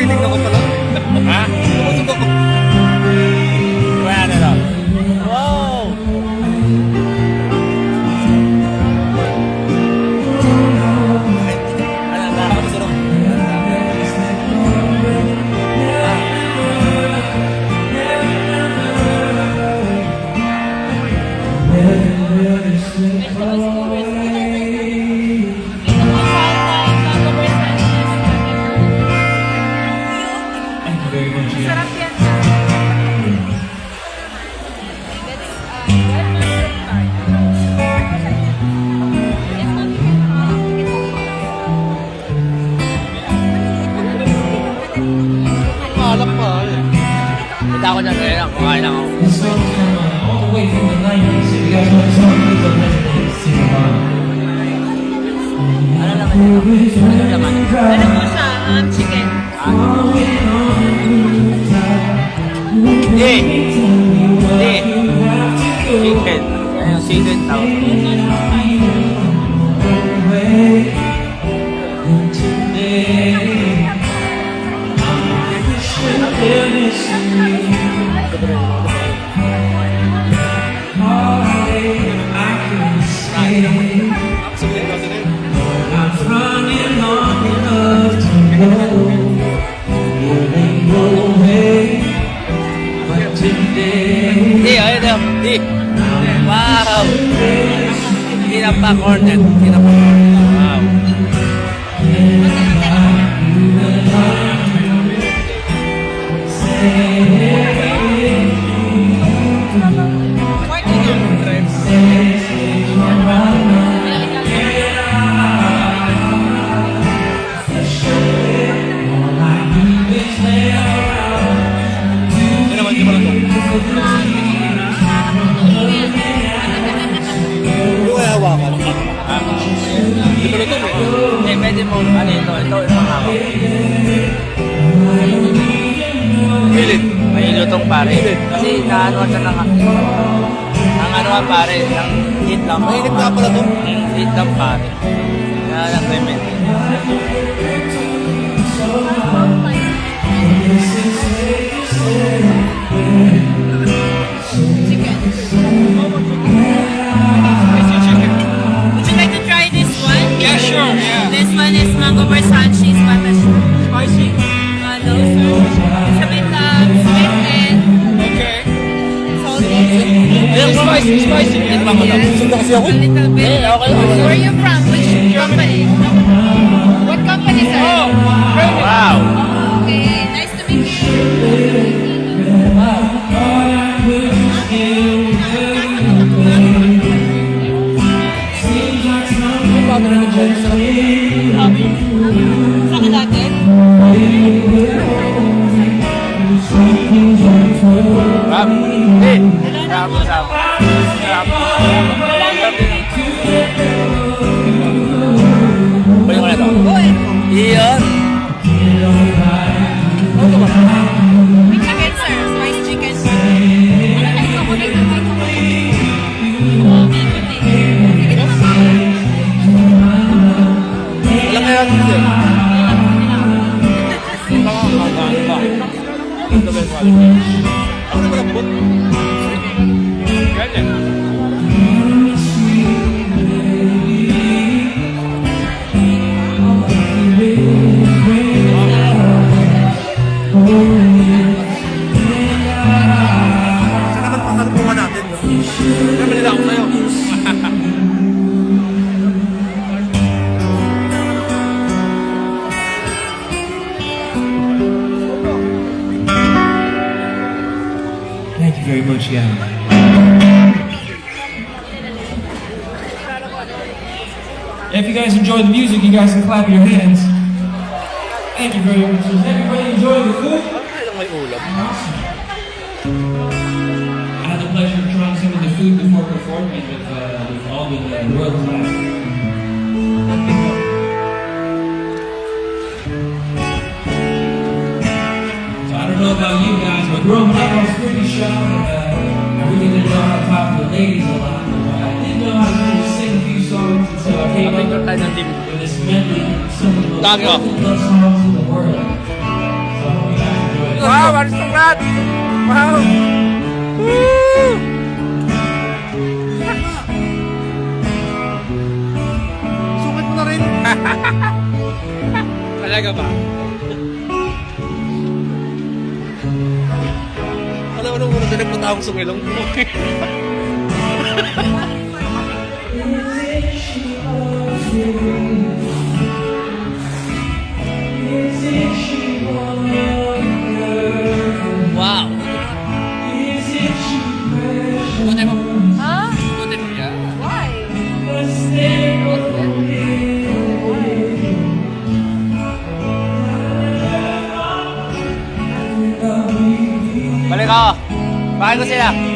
Titignan ko pala. Ha? Tumusog ako. Wala na lang. Wow! Ano na? Masarap. Sarap yan. Maalam pa. Kita ko dyan ngayon lang. Kumain lang ako. The song from all the way from the 90s. If you guys know the song, please don't hesitate to sing along. Ano naman ito? Ano naman? Ano po siya? Chicken. Hindi! Hindi! Chicken. Yan yung chicken tawag. Hindi, ayun na. Hindi. Wow! Hindi na pa cornet. Hindi na pa cornet. Wow. Yan naman, di ba lang ito? Yung kaya hawakan. Di ba lang ito? Eh, pwede mo, ano ito? Ito, isang hawak. Pilit. May lutong pare. Kasi naano siya ng ano ka pare, ng heat lang. Mainit nga pala ito. Heat lang pare. Kaya nag-remit. Would you like to try this one? Yeah, sure, yeah. This one is mango versace butter. Spicy? No, sir. It's a bit sweet and Okay. salty. Spicy, spicy. Heat lang ko lang. Sunda kasi ako. A little bit. Eh, okay. Where are you from? Which company? What company, sir? Wow! Okay, nice to meet you. Saan natin? Rap! Eh! Rap! Rap! Rap! Pwede ko na ito. Iyon! May chicken, sir. Spicy chicken. Walang kaya ito dyan. Ako na malambot. Ganyan. Saan naman pasalubungan natin, no? Kaya malila ako sa'yo. Thank you very much, yeah. If you guys enjoy the music, you guys can clap your hands. Thank you very much. Is everybody enjoying the food? Kailang may ulam. I had the pleasure of trying some of the food before performing with all the world class. So I don't know about you guys, but growing up I was pretty shy. I really didn't know how to talk to the ladies a lot. But I did know how to sing a few team. with this medley, some of the most Dog, oh. popular songs in the world. So I hope you guys enjoy it. Wow, aristocrat! Wow! Woo! Sukit mo na rin. Talaga ba? Alam mo nung muna din nagpunta akong sumilong. Wow! Buti mo. Huh? Buti mo yan. Why? Balik ako. Bakit ko sila?